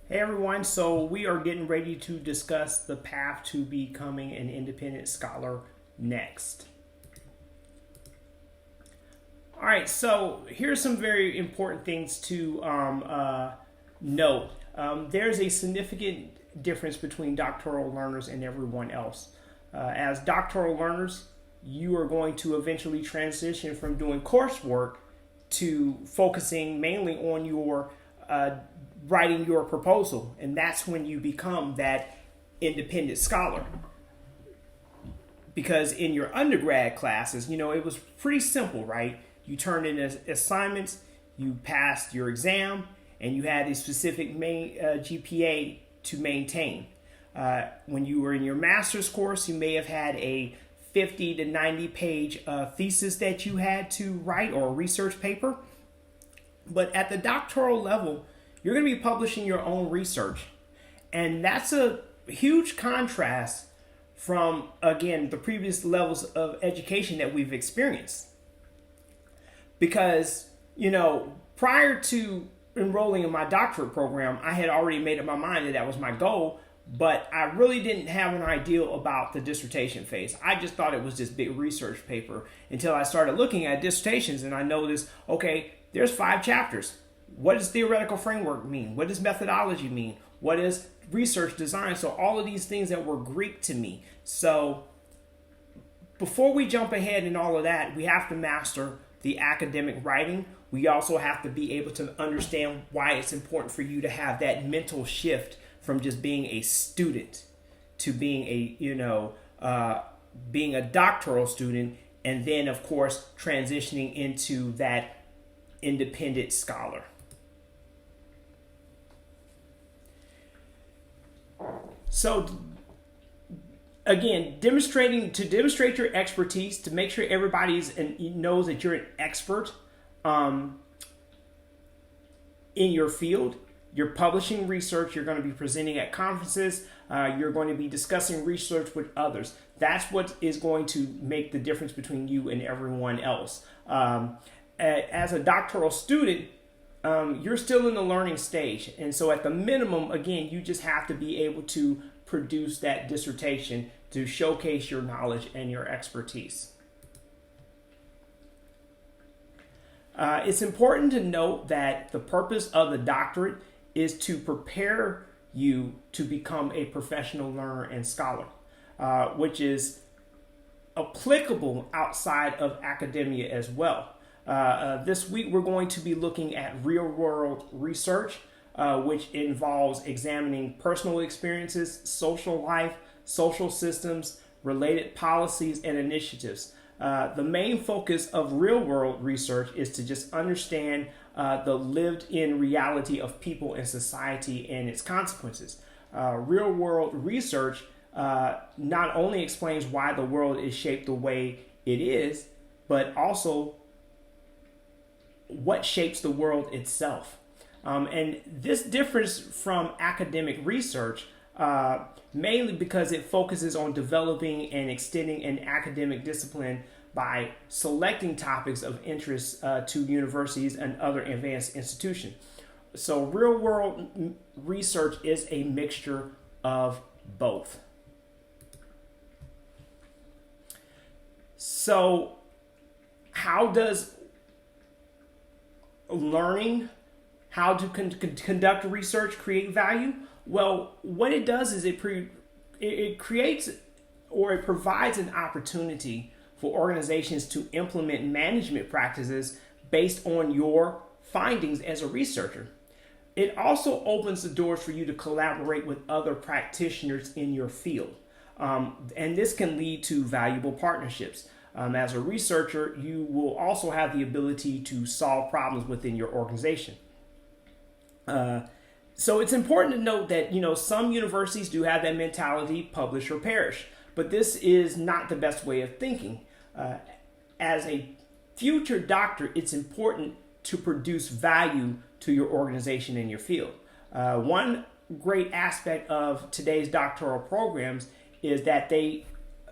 Hey everyone, so we are getting ready to discuss the path to becoming an independent scholar next. All right, so here's some very important things to note. There's a significant difference between doctoral learners and everyone else. As doctoral learners, you are going to eventually transition from doing coursework to focusing mainly on your writing your proposal, and that's when you become that independent scholar. Because in your undergrad classes, it was pretty simple, right? You turned in assignments, you passed your exam, and you had a specific GPA to maintain. When you were in your master's course, you may have had a 50 to 90 page thesis that you had to write or a research paper. But at the doctoral level, you're going to be publishing your own research. And that's a huge contrast from, again, the previous levels of education that we've experienced. Because, prior to enrolling in my doctorate program, I had already made up my mind that that was my goal, but I really didn't have an idea about the dissertation phase. I just thought it was this big research paper until I started looking at dissertations and I noticed, okay, there's 5 chapters. What does theoretical framework mean? What does methodology mean? What is research design? So all of these things that were Greek to me. So before we jump ahead in all of that, we have to master the academic writing. We also have to be able to understand why it's important for you to have that mental shift from just being a student to being being a doctoral student, and then of course transitioning into that independent scholar. So again, demonstrate your expertise, to make sure everybody's and knows that you're an expert in your field. You're publishing research. You're going to be presenting at conferences. You're going to be discussing research with others. That's what is going to make the difference between you and everyone else. As a doctoral student, you're still in the learning stage. And so at the minimum, again, you just have to be able to produce that dissertation to showcase your knowledge and your expertise. It's important to note that the purpose of the doctorate is to prepare you to become a professional learner and scholar, which is applicable outside of academia as well. This week we're going to be looking at real-world research, which involves examining personal experiences, social life, social systems, related policies, and initiatives. The main focus of real-world research is to just understand the lived-in reality of people and society and its consequences. Real-world research not only explains why the world is shaped the way it is, but also what shapes the world itself. And this differs from academic research mainly because it focuses on developing and extending an academic discipline by selecting topics of interest to universities and other advanced institutions. So real world research is a mixture of both. So how does learning how to conduct research create value? Well, what it does is it creates or it provides an opportunity for organizations to implement management practices based on your findings as a researcher. It also opens the doors for you to collaborate with other practitioners in your field. And this can lead to valuable partnerships. As a researcher, you will also have the ability to solve problems within your organization. So it's important to note that, some universities do have that mentality, publish or perish, but this is not the best way of thinking. As a future doctor, it's important to produce value to your organization and your field. One great aspect of today's doctoral programs is that they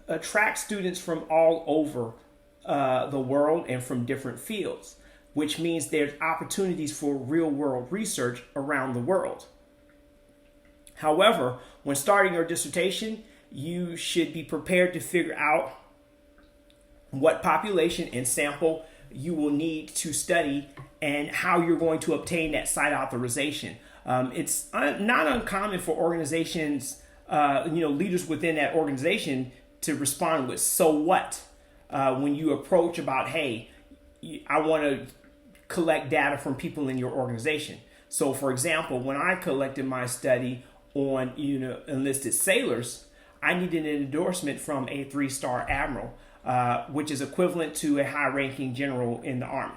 attract students from all over the world and from different fields, which means there's opportunities for real world research around the world. However, when starting your dissertation, you should be prepared to figure out what population and sample you will need to study and how you're going to obtain that site authorization. It's not uncommon for organizations, leaders within that organization to respond with "so what" when you approach about, "Hey, I want to collect data from people in your organization." So, for example, when I collected my study on enlisted sailors, I needed an endorsement from a 3-star admiral, which is equivalent to a high-ranking general in the Army.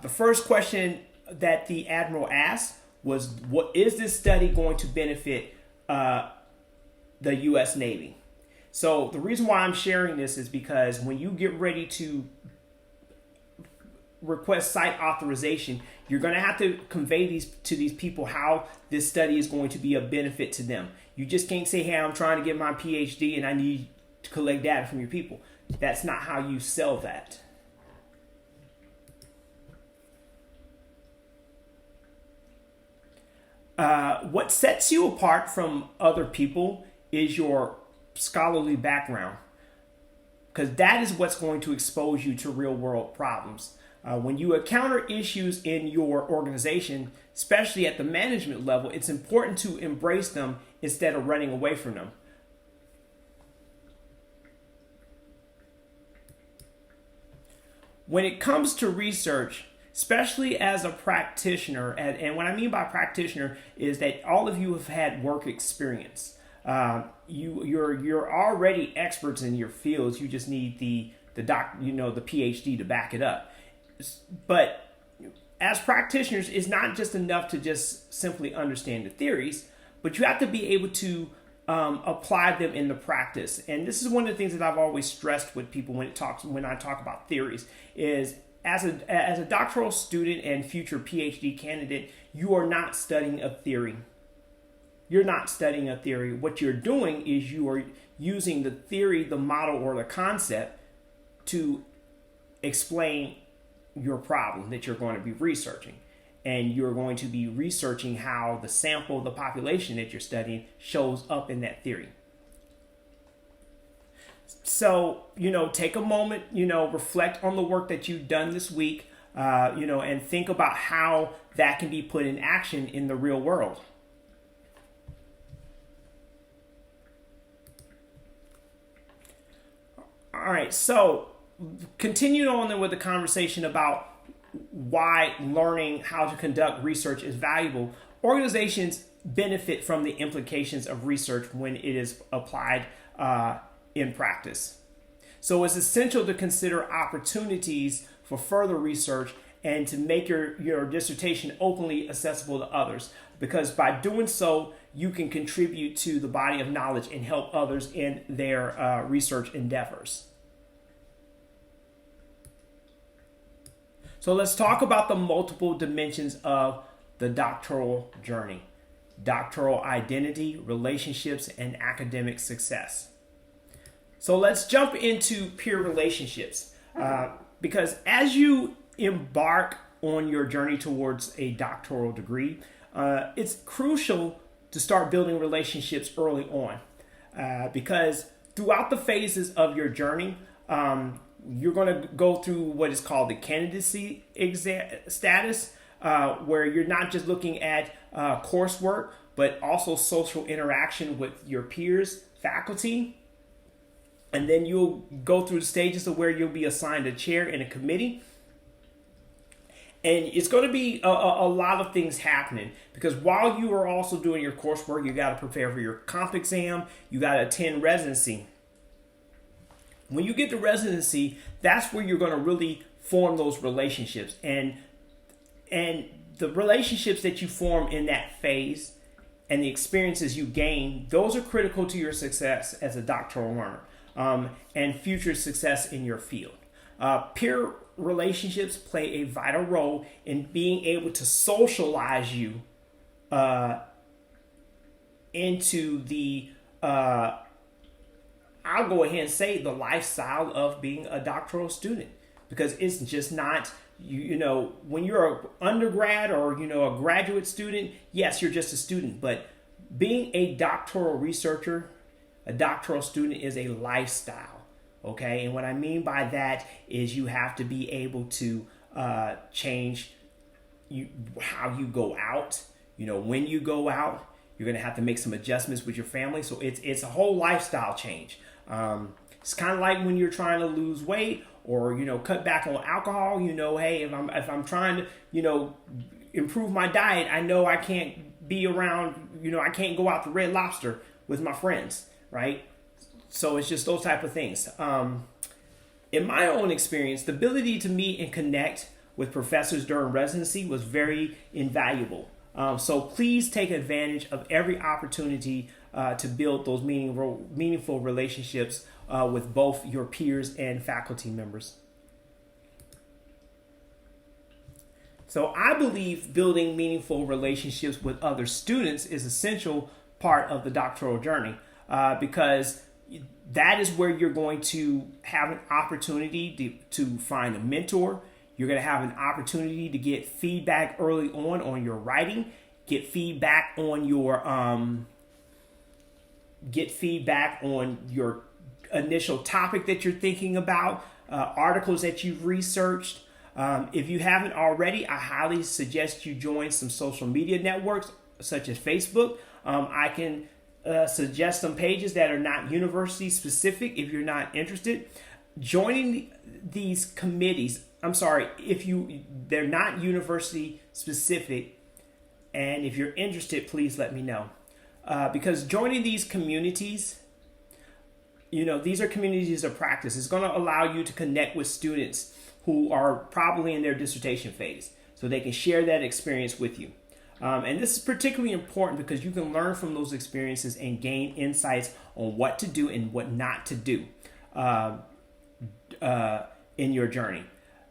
The first question that the admiral asked was, "What is this study going to benefit the U.S. Navy?" So the reason why I'm sharing this is because when you get ready to request site authorization, you're going to have to convey these people how this study is going to be a benefit to them. You just can't say, "Hey, I'm trying to get my PhD and I need to collect data from your people." That's not how you sell that. What sets you apart from other people is your scholarly background, because that is what's going to expose you to real world problems. When you encounter issues in your organization, especially at the management level, it's important to embrace them instead of running away from them. When it comes to research, especially as a practitioner, and what I mean by practitioner is that all of you have had work experience. You're already experts in your fields. You just need the PhD to back it up. But as practitioners, it's not just enough to just simply understand the theories, but you have to be able to apply them in the practice. And this is one of the things that I've always stressed with people when I talk about theories is as a doctoral student and future PhD candidate, you are not studying a theory. You're not studying a theory. What you're doing is you are using the theory, the model, or the concept to explain your problem that you're going to be researching. And you're going to be researching how the sample, the population that you're studying shows up in that theory. So, take a moment, reflect on the work that you've done this week, and think about how that can be put in action in the real world. All right, so continue on with the conversation about why learning how to conduct research is valuable. Organizations benefit from the implications of research when it is applied in practice. So it's essential to consider opportunities for further research and to make your dissertation openly accessible to others, because by doing so, you can contribute to the body of knowledge and help others in their research endeavors. So let's talk about the multiple dimensions of the doctoral journey: doctoral identity, relationships, and academic success. So let's jump into peer relationships, because as you embark on your journey towards a doctoral degree, it's crucial to start building relationships early on, because throughout the phases of your journey, you're going to go through what is called the candidacy status, where you're not just looking at coursework, but also social interaction with your peers, faculty. And then you'll go through the stages of where you'll be assigned a chair in a committee. And it's going to be a lot of things happening, because while you are also doing your coursework, you got to prepare for your comp exam, you got to attend residency. When you get to residency, that's where you're going to really form those relationships. And the relationships that you form in that phase and the experiences you gain, those are critical to your success as a doctoral learner, and future success in your field. Peer relationships play a vital role in being able to socialize you into the I'll go ahead and say the lifestyle of being a doctoral student, because it's just not, when you're an undergrad or, a graduate student, yes, you're just a student, but being a doctoral researcher, a doctoral student is a lifestyle. Okay, and what I mean by that is you have to be able to change how you go out. When you go out, you're going to have to make some adjustments with your family. So it's a whole lifestyle change. It's kind of like when you're trying to lose weight or cut back on alcohol. Hey, if I'm trying to improve my diet, I know I can't be around. I can't go out to Red Lobster with my friends, right? So it's just those type of things. In my own experience, the ability to meet and connect with professors during residency was very invaluable. So please take advantage of every opportunity to build those meaningful relationships with both your peers and faculty members. So I believe building meaningful relationships with other students is an essential part of the doctoral journey because that is where you're going to have an opportunity to find a mentor. You're going to have an opportunity to get feedback early on your writing, get feedback on your initial topic that you're thinking about, articles that you've researched. If you haven't already, I highly suggest you join some social media networks such as Facebook. I can suggest some pages that are not university specific if you're not interested. Joining these committees, they're not university specific, and if you're interested, please let me know. Because joining these communities, these are communities of practice. It's going to allow you to connect with students who are probably in their dissertation phase, so they can share that experience with you. And this is particularly important because you can learn from those experiences and gain insights on what to do and what not to do in your journey.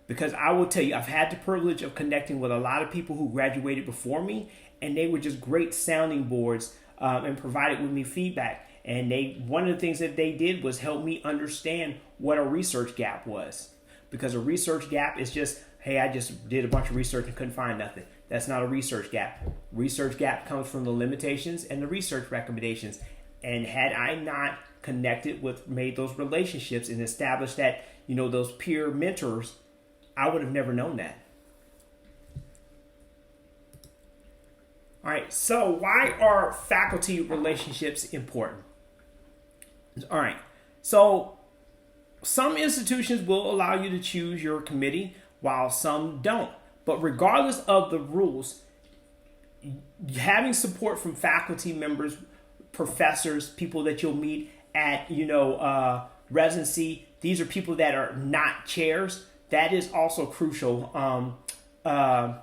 Because I will tell you, I've had the privilege of connecting with a lot of people who graduated before me, and they were just great sounding boards and provided with me feedback. And one of the things that they did was help me understand what a research gap was. Because a research gap is just, hey, I just did a bunch of research and couldn't find nothing. That's not a research gap. Research gap comes from the limitations and the research recommendations. And had I not made those relationships and established that, those peer mentors, I would have never known that. All right, so why are faculty relationships important? All right, so some institutions will allow you to choose your committee while some don't. But regardless of the rules, having support from faculty members, professors, people that you'll meet at, residency, these are people that are not chairs. That is also crucial to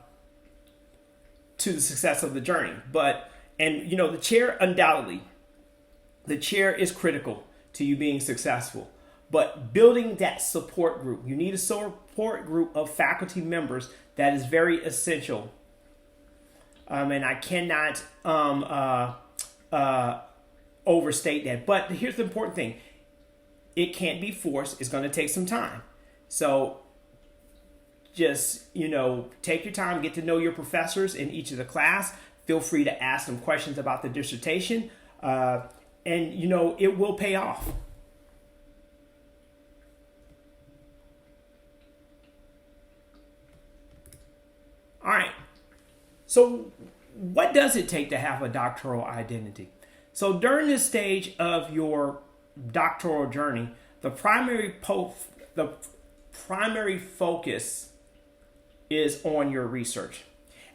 the success of the journey. The chair, undoubtedly, the chair is critical to you being successful. But building that support group, you need a support group of faculty members that is very essential. And I cannot overstate that. But here's the important thing. It can't be forced. It's going to take some time. So just, take your time, get to know your professors in each of the class. Feel free to ask them questions about the dissertation. And it will pay off. All right. So what does it take to have a doctoral identity? So during this stage of your doctoral journey, the primary focus is on your research.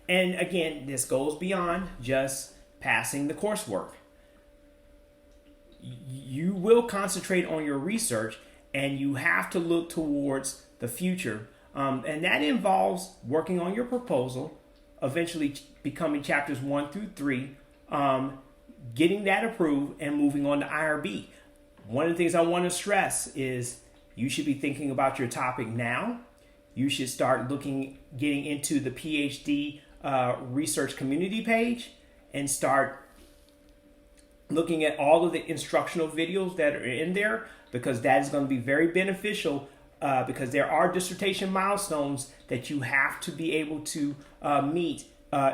And again, this goes beyond just passing the coursework. You will concentrate on your research, and you have to look towards the future. And that involves working on your proposal, eventually becoming chapters 1 through 3, getting that approved, and moving on to IRB. One of the things I want to stress is you should be thinking about your topic now. You should start getting into the PhD research community page and start looking at all of the instructional videos that are in there, because that is going to be very beneficial because there are dissertation milestones that you have to be able to meet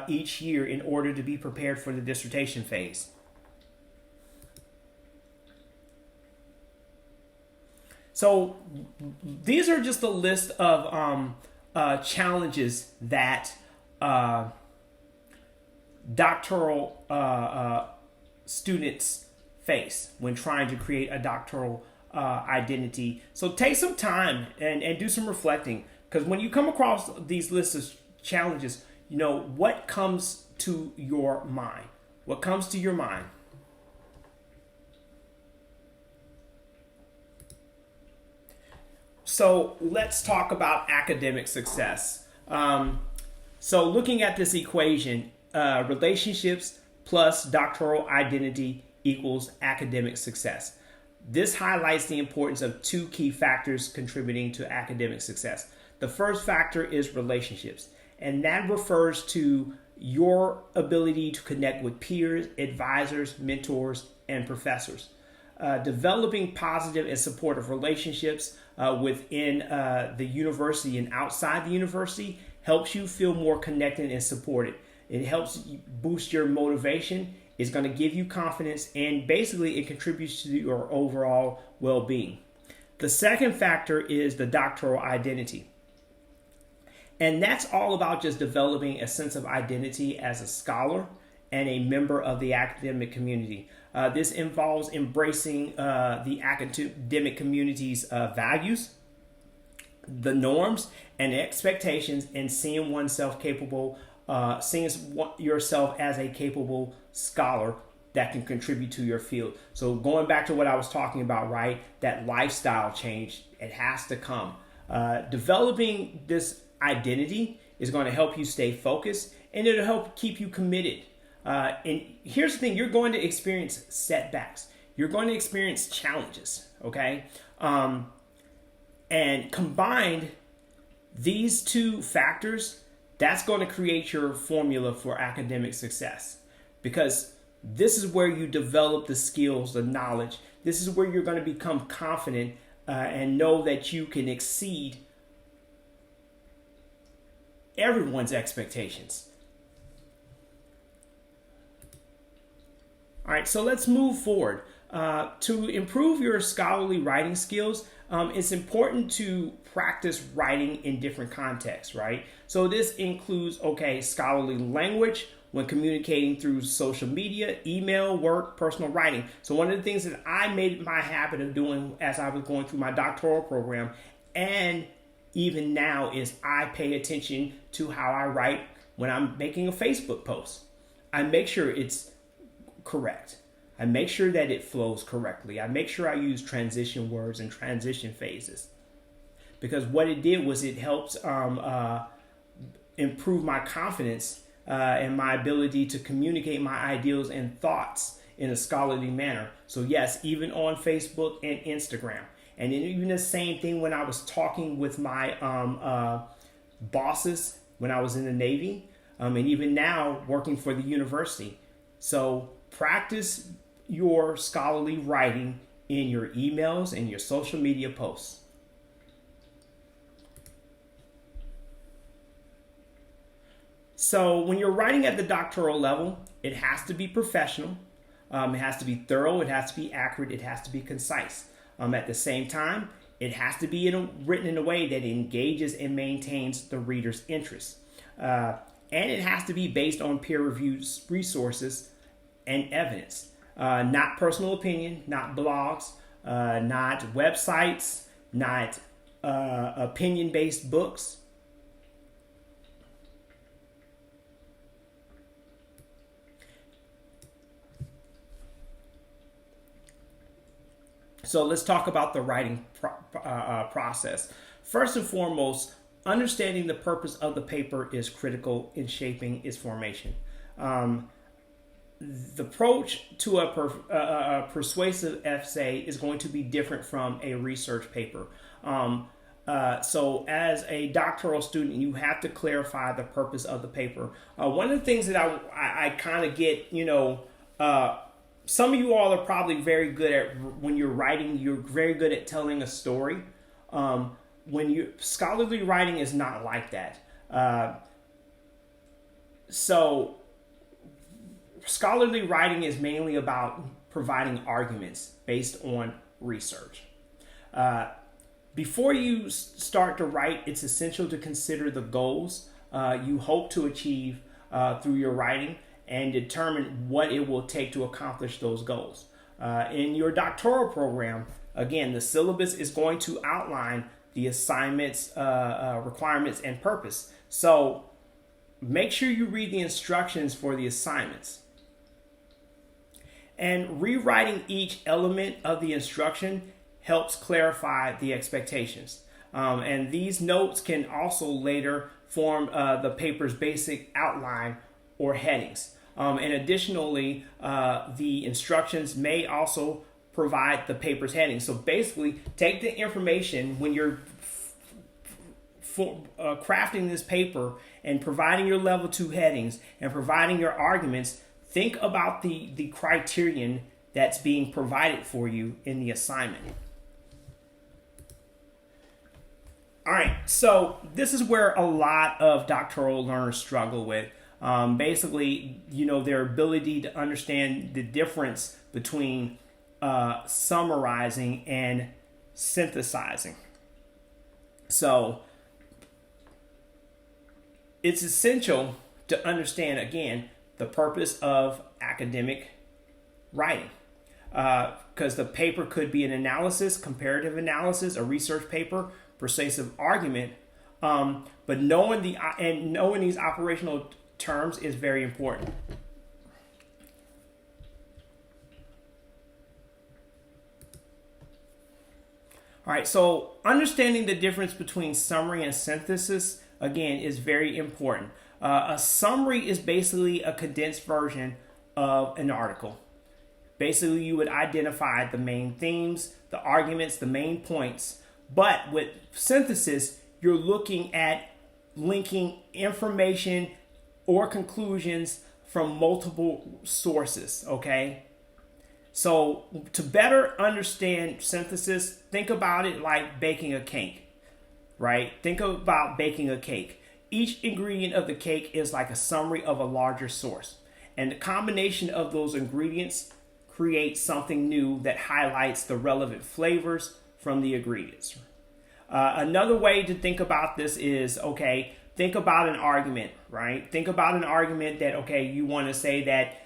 each year in order to be prepared for the dissertation phase. So these are just a list of challenges that doctoral students face when trying to create a doctoral identity. So take some time and do some reflecting, because when you come across these lists of challenges, what comes to your mind? What comes to your mind? So let's talk about academic success. So looking at this equation, relationships plus doctoral identity equals academic success. This highlights the importance of two key factors contributing to academic success. The first factor is relationships, and that refers to your ability to connect with peers, advisors, mentors, and professors. Developing positive and supportive relationships within the university and outside the university helps you feel more connected and supported. It helps boost your motivation. It's going to give you confidence, and basically it contributes to your overall well-being. The second factor is the doctoral identity. And that's all about just developing a sense of identity as a scholar and a member of the academic community. This involves embracing the academic community's values, the norms and expectations, and seeing oneself capable, seeing yourself as a capable scholar that can contribute to your field. So going back to what I was talking about, right? That lifestyle change, it has to come. Developing this identity is going to help you stay focused, and it'll help keep you committed. And here's the thing, you're going to experience setbacks. You're going to experience challenges, okay? And combined, these two factors, that's going to create your formula for academic success, because this is where you develop the skills, the knowledge. This is where you're going to become confident and know that you can exceed everyone's expectations. All right, so let's move forward. To improve your scholarly writing skills, it's important to practice writing in different contexts, right? So this includes, scholarly language when communicating through social media, email, work, personal writing. So one of the things that I made my habit of doing as I was going through my doctoral program, and even now, is I pay attention to how I write when I'm making a Facebook post. I make sure it's correct. I make sure that it flows correctly. I make sure I use transition words and transition phases, because what it did was it helped improve my confidence and my ability to communicate my ideals and thoughts in a scholarly manner. So yes, even on Facebook and Instagram. And then even the same thing when I was talking with my bosses when I was in the Navy, and even now working for the university. So practice your scholarly writing in your emails and your social media posts. So when you're writing at the doctoral level, it has to be professional. It has to be thorough. It has to be accurate. It has to be concise. At the same time, it has to be written in a way that engages and maintains the reader's interest. And it has to be based on peer-reviewed resources and evidence, not personal opinion, not blogs, not websites, not opinion-based books. So let's talk about the writing process. First and foremost, understanding the purpose of the paper is critical in shaping its formation. The approach to a persuasive essay is going to be different from a research paper. So as a doctoral student, you have to clarify the purpose of the paper. One of the things that I kind of get, some of you all are probably very good at, when you're writing, you're very good at telling a story. Scholarly writing is not like that. So scholarly writing is mainly about providing arguments based on research. Before you start to write, it's essential to consider the goals you hope to achieve through your writing and determine what it will take to accomplish those goals. In your doctoral program, again, the syllabus is going to outline the assignments, requirements, and purpose. So make sure you read the instructions for the assignments. And rewriting each element of the instruction helps clarify the expectations. And these notes can also later form the paper's basic outline or headings. And additionally, the instructions may also provide the paper's headings. So basically, take the information when you're crafting this paper and providing your level 2 headings and providing your arguments. Think about the criterion that's being provided for you in the assignment. All right, so this is where a lot of doctoral learners struggle with. Basically, their ability to understand the difference between summarizing and synthesizing. So it's essential to understand, again, the purpose of academic writing. Because the paper could be an analysis, comparative analysis, a research paper, persuasive argument. But knowing these operational terms is very important. All right, so understanding the difference between summary and synthesis, again, is very important. A summary is basically a condensed version of an article. Basically, you would identify the main themes, the arguments, the main points. But with synthesis, you're looking at linking information or conclusions from multiple sources, okay? So to better understand synthesis, think about it like baking a cake, right? Think about baking a cake. Each ingredient of the cake is like a summary of a larger source. And the combination of those ingredients creates something new that highlights the relevant flavors from the ingredients. Another way to think about this is, think about an argument, right? Think about an argument that, you want to say that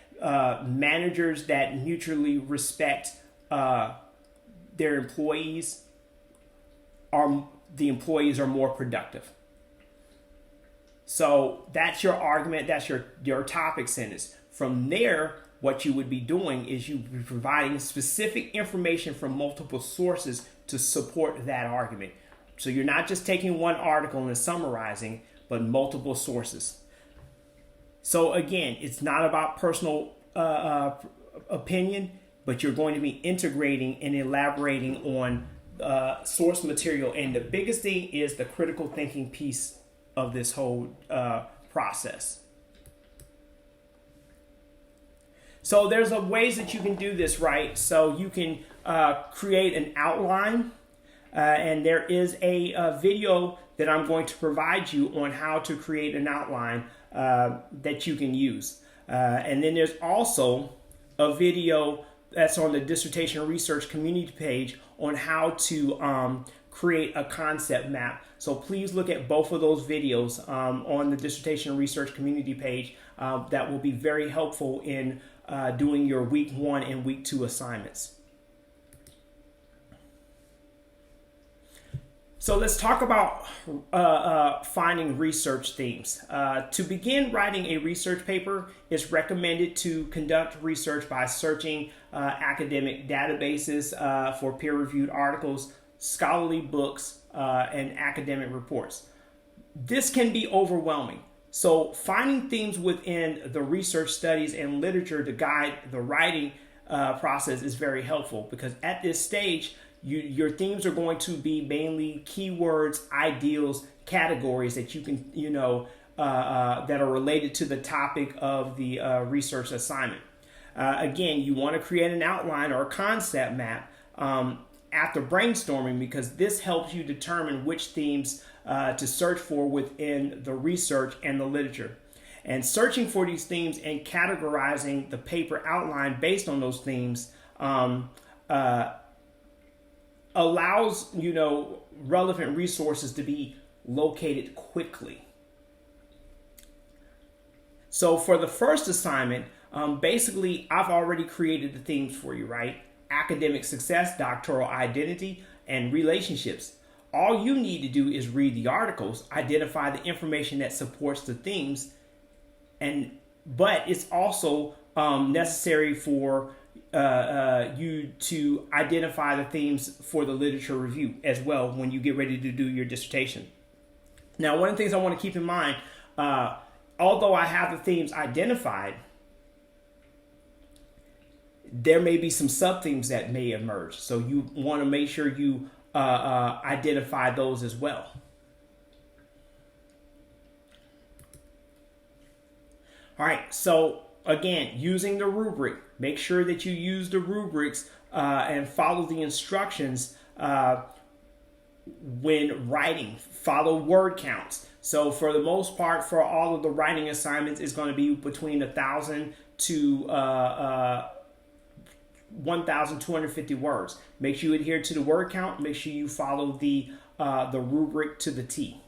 managers that mutually respect their employees the employees are more productive. So that's your argument, that's your topic sentence. From there, what you would be doing is you would be providing specific information from multiple sources to support that argument. So you're not just taking one article and summarizing, but multiple sources. So again, it's not about personal opinion, but you're going to be integrating and elaborating on source material. And the biggest thing is the critical thinking piece of this whole process. So there's ways that you can do this, right? So you can create an outline, and there is a video that I'm going to provide you on how to create an outline that you can use. And then there's also a video that's on the Dissertation Research community page on how to create a concept map. So please look at both of those videos on the Dissertation Research community page. That will be very helpful in doing your week 1 and week 2 assignments. So let's talk about finding research themes. To begin writing a research paper, it's recommended to conduct research by searching academic databases for peer-reviewed articles, scholarly books, and academic reports. This can be overwhelming. So finding themes within the research studies and literature to guide the writing process is very helpful, because at this stage, your themes are going to be mainly keywords, ideals, categories that you can, that are related to the topic of the research assignment. Again, you want to create an outline or a concept map after brainstorming, because this helps you determine which themes to search for within the research and the literature. And searching for these themes and categorizing the paper outline based on those themes allows, relevant resources to be located quickly. So for the first assignment, basically, I've already created the themes for you, right? Academic success, doctoral identity, and relationships. All you need to do is read the articles, identify the information that supports the themes, but it's also necessary for you to identify the themes for the literature review as well when you get ready to do your dissertation. Now, one of the things I want to keep in mind, although I have the themes identified, there may be some sub-themes that may emerge. So you want to make sure you identify those as well. All right, so again, using the rubric, make sure that you use the rubrics and follow the instructions when writing. Follow word counts. So for the most part, for all of the writing assignments, it's going to be between 1,000 to 1,250 words. Make sure you adhere to the word count. Make sure you follow the rubric to the T.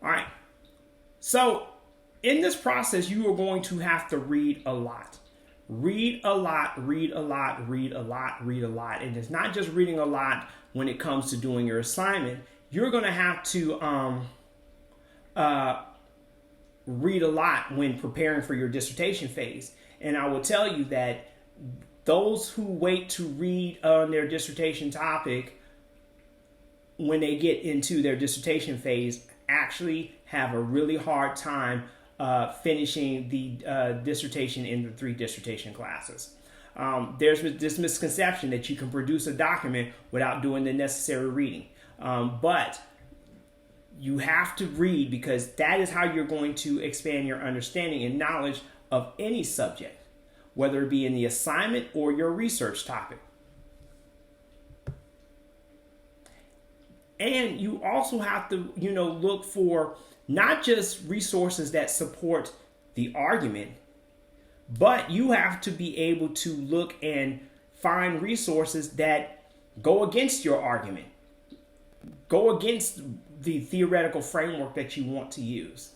All right. So in this process, you are going to have to read a lot. Read a lot, read a lot, read a lot, read a lot. And it's not just reading a lot when it comes to doing your assignment. You're going to have to read a lot when preparing for your dissertation phase. And I will tell you that those who wait to read on their dissertation topic when they get into their dissertation phase actually have a really hard time finishing the dissertation in the 3 dissertation classes. There's this misconception that you can produce a document without doing the necessary reading. But you have to read, because that is how you're going to expand your understanding and knowledge of any subject, whether it be in the assignment or your research topic. And you also have to, look for not just resources that support the argument, but you have to be able to look and find resources that go against your argument, go against the theoretical framework that you want to use.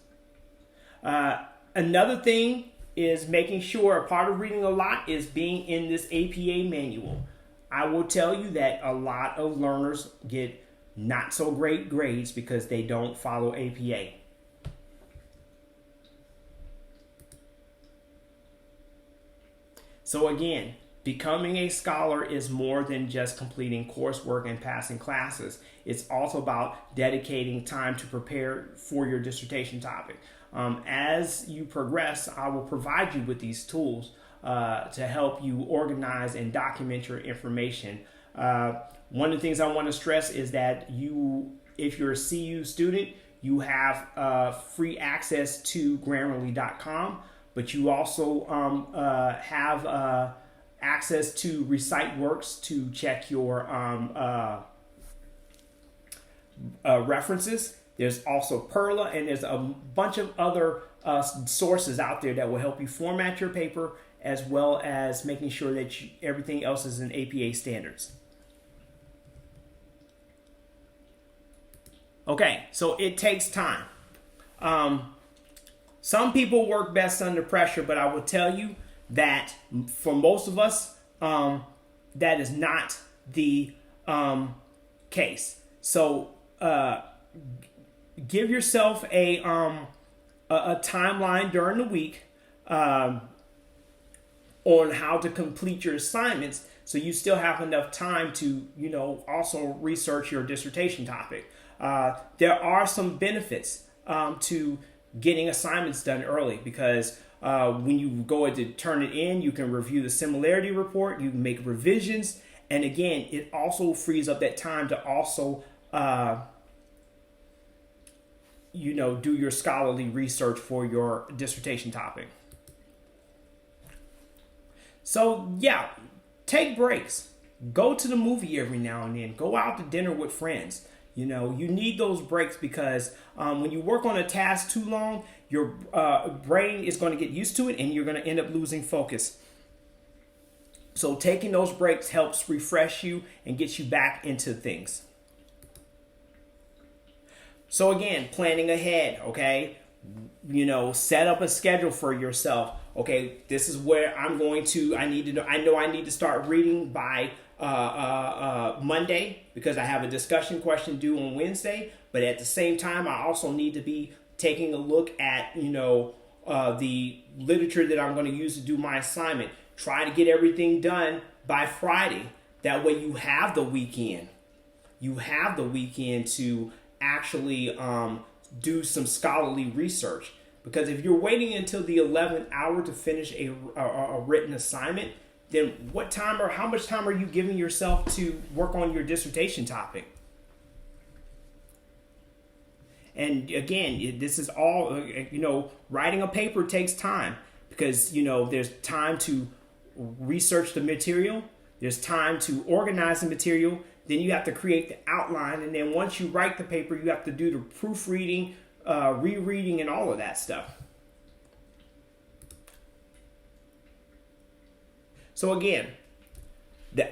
Another thing is making sure a part of reading a lot is being in this APA manual. I will tell you that a lot of learners get not so great grades because they don't follow APA. So again, becoming a scholar is more than just completing coursework and passing classes. It's also about dedicating time to prepare for your dissertation topic. As you progress, I will provide you with these tools to help you organize and document your information. One of the things I want to stress is that if you're a CU student, you have free access to Grammarly.com, but you also have access to ReciteWorks to check your references. There's also Perla, and there's a bunch of other sources out there that will help you format your paper, as well as making sure that everything else is in APA standards. Okay, so it takes time. Some people work best under pressure, but I will tell you that for most of us, that is not the case. So give yourself a timeline during the week on how to complete your assignments, so you still have enough time to also research your dissertation topic. There are some benefits to getting assignments done early, because when you go to turn it in, you can review the similarity report, you can make revisions, and again, it also frees up that time to also do your scholarly research for your dissertation topic. So yeah, take breaks. Go to the movie every now and then. Go out to dinner with friends. You need those breaks, because when you work on a task too long, your brain is going to get used to it and you're going to end up losing focus. So taking those breaks helps refresh you and get you back into things. So again, planning ahead, okay? Set up a schedule for yourself. Okay, this is where I know I need to start reading by Monday because I have a discussion question due on Wednesday. But at the same time, I also need to be taking a look at, the literature that I'm going to use to do my assignment. Try to get everything done by Friday. That way you have the weekend. You have the weekend to actually do some scholarly research. Because if you're waiting until the 11th hour to finish a written assignment, then what time or how much time are you giving yourself to work on your dissertation topic? And again, this is all, writing a paper takes time because, there's time to research the material. There's time to organize the material. Then you have to create the outline. And then once you write the paper, you have to do the proofreading, rereading, and all of that stuff. So again,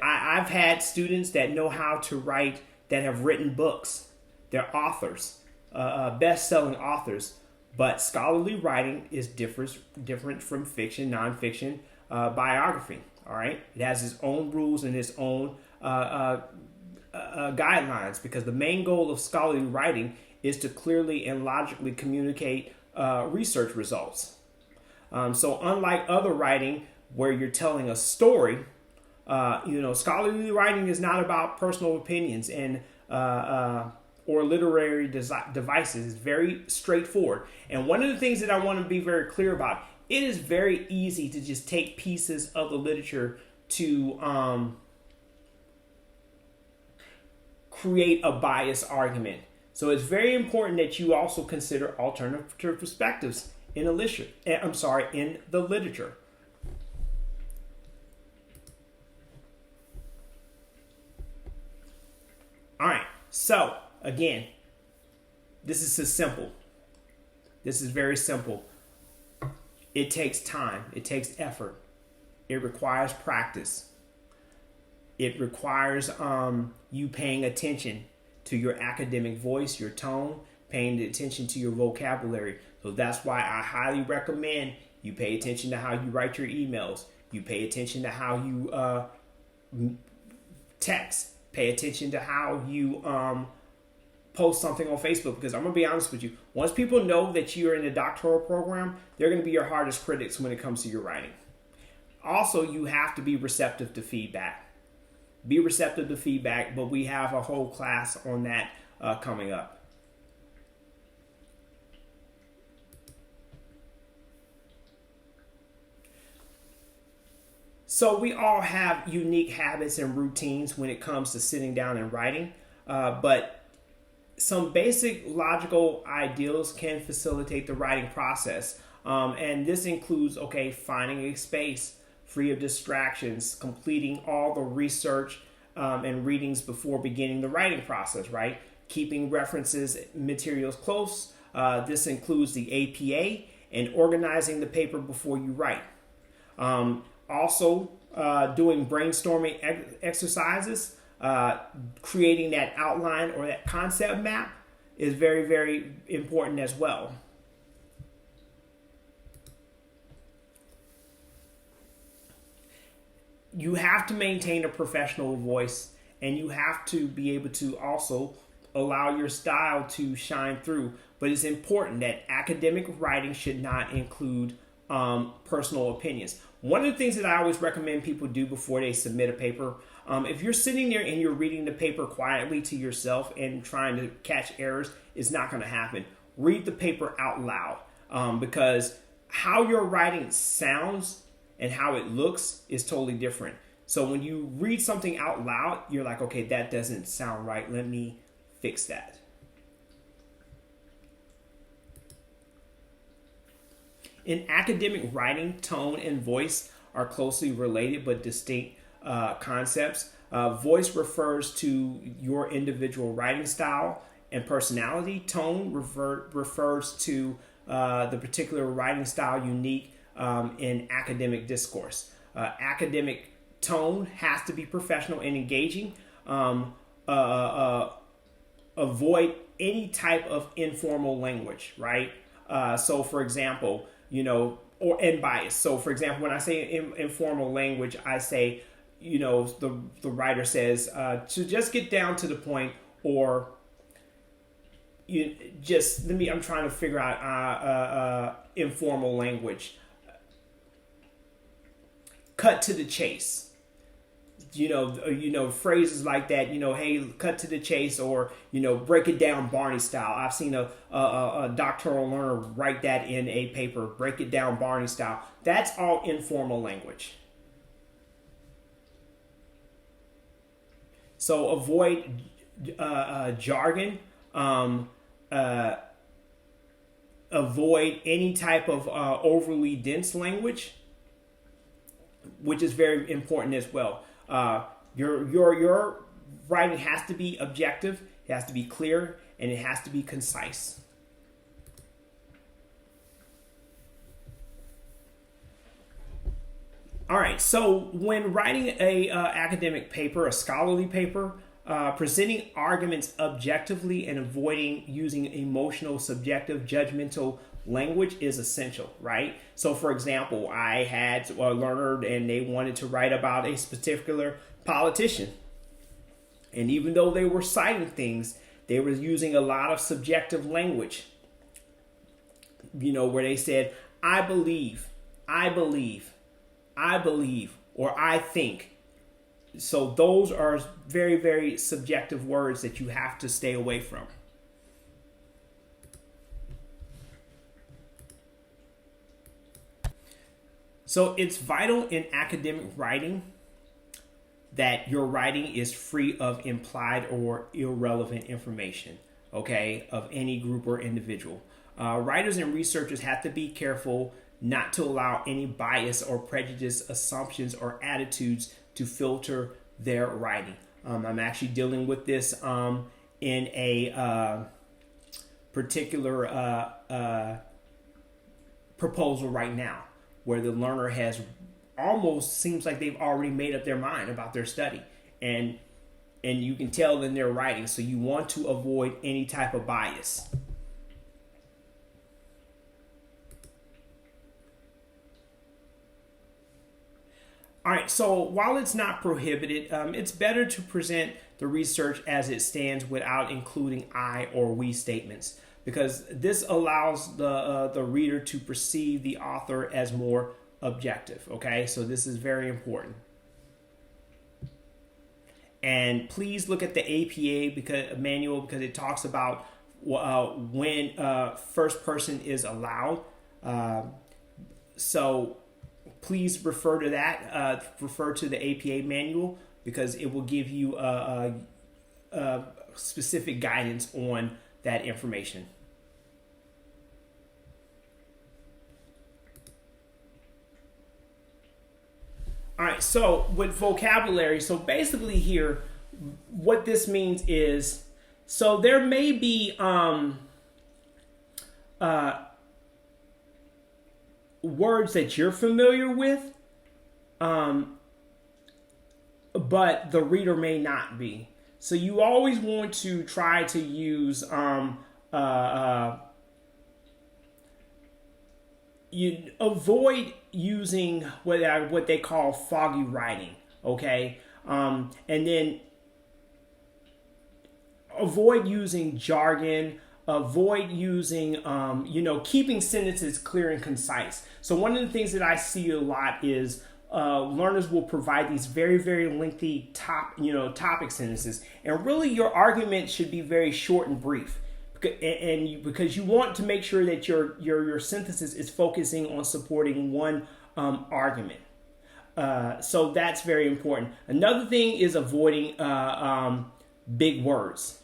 I've had students that know how to write, that have written books. They're authors, best-selling authors. But scholarly writing is different from fiction, nonfiction, biography. All right, it has its own rules and its own guidelines, because the main goal of scholarly writing is to clearly and logically communicate research results. So unlike other writing where you're telling a story, scholarly writing is not about personal opinions and or literary devices. It's very straightforward. And one of the things that I want to be very clear about, it is very easy to just take pieces of the literature to create a biased argument. So it's very important that you also consider alternative perspectives in the literature. All right. So again, this is simple. This is very simple. It takes time. It takes effort. It requires practice. It requires you paying attention to your academic voice, your tone, paying attention to your vocabulary. So that's why I highly recommend you pay attention to how you write your emails. You pay attention to how you text. Pay attention to how you post something on Facebook, because I'm going to be honest with you. Once people know that you're in a doctoral program, they're going to be your hardest critics when it comes to your writing. Also, you have to be receptive to feedback. Be receptive to feedback, but we have a whole class on that coming up. So we all have unique habits and routines when it comes to sitting down and writing, but some basic logical ideals can facilitate the writing process. And this includes, finding a space free of distractions, completing all the research and readings before beginning the writing process, right? Keeping references, materials close. This includes the APA and organizing the paper before you write. Also, doing brainstorming exercises, creating that outline or that concept map is very, very important as well. You have to maintain a professional voice, and you have to be able to also allow your style to shine through. But it's important that academic writing should not include personal opinions. One of the things that I always recommend people do before they submit a paper, if you're sitting there and you're reading the paper quietly to yourself and trying to catch errors, it's not going to happen. Read the paper out loud, because how your writing sounds and how it looks is totally different. So when you read something out loud, you're like, okay, that doesn't sound right. Let me fix that. In academic writing, tone and voice are closely related but distinct concepts. Voice refers to your individual writing style and personality. Tone refers to the particular writing style unique in academic discourse. Academic tone has to be professional and engaging. Uh, uh, Avoid any type of informal language, right? So, for example, and bias. So, for example, when I say informal language, I say, the writer says to just get down to the point, or I'm trying to figure out informal language. Cut to the chase. Phrases like that, hey, cut to the chase, or, break it down Barney style. I've seen a doctoral learner write that in a paper, break it down Barney style. That's all informal language. So avoid jargon, avoid any type of overly dense language, which is very important as well. Your writing has to be objective, it has to be clear, and it has to be concise. All right, so when writing a academic paper, a scholarly paper, presenting arguments objectively and avoiding using emotional, subjective, judgmental language is essential, right? So, for example, I had a learner and they wanted to write about a particular politician. And even though they were citing things, they were using a lot of subjective language, where they said, I believe, or I think. So those are very, very subjective words that you have to stay away from. So it's vital in academic writing that your writing is free of implied or irrelevant information, okay, of any group or individual. Writers and researchers have to be careful not to allow any bias or prejudice, assumptions, or attitudes to filter their writing. I'm actually dealing with this in a particular proposal right now, where the learner has almost seems like they've already made up their mind about their study, and you can tell in their writing. So you want to avoid any type of bias. All right, so while it's not prohibited, it's better to present the research as it stands without including I or we statements, because this allows the reader to perceive the author as more objective, okay? So this is very important. And please look at the APA manual, because it talks about when first person is allowed. So please refer to that. Refer to the APA manual, because it will give you specific guidance on that information. All right, so with vocabulary, so basically here, what this means is, so there may be words that you're familiar with, but the reader may not be. So you always want to try to use you avoid using what they call foggy writing, okay? And then avoid using jargon, avoid using, keeping sentences clear and concise. So one of the things that I see a lot is learners will provide these very, very lengthy topic sentences, and really your argument should be very short and brief. Because you want to make sure that your synthesis is focusing on supporting one argument. So that's very important. Another thing is avoiding big words.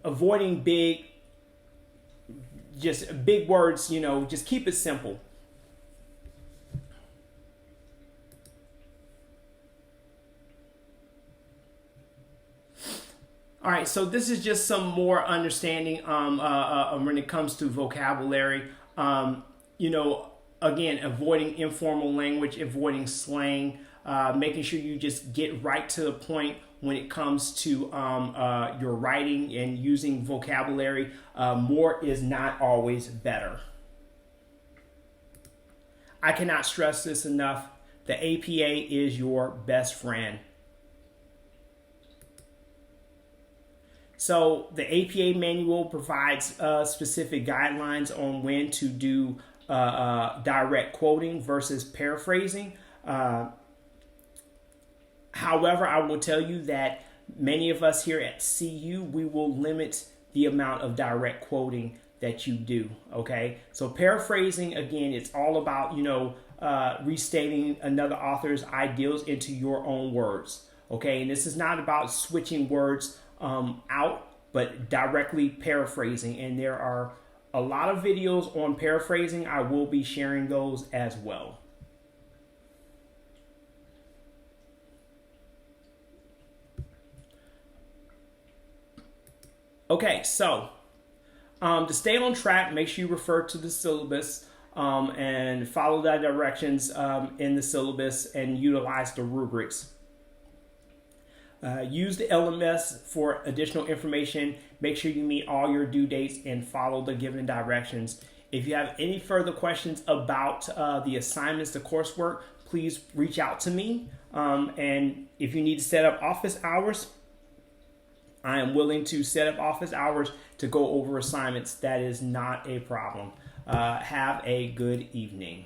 Avoiding big words, just keep it simple. All right, so this is just some more understanding when it comes to vocabulary. again, avoiding informal language, avoiding slang, making sure you just get right to the point when it comes to your writing and using vocabulary. More is not always better. I cannot stress this enough. The APA is your best friend. So the APA manual provides specific guidelines on when to do direct quoting versus paraphrasing. However, I will tell you that many of us here at CU, we will limit the amount of direct quoting that you do. Okay, so paraphrasing, again, it's all about, restating another author's ideals into your own words. Okay, and this is not about switching words out, but directly paraphrasing. And there are a lot of videos on paraphrasing. I will be sharing those as well. Okay, so to stay on track, make sure you refer to the syllabus and follow the directions in the syllabus and utilize the rubrics. Use the LMS for additional information. Make sure you meet all your due dates and follow the given directions. If you have any further questions about the assignments, the coursework, please reach out to me. And if you need to set up office hours, I am willing to set up office hours to go over assignments. That is not a problem. Have a good evening.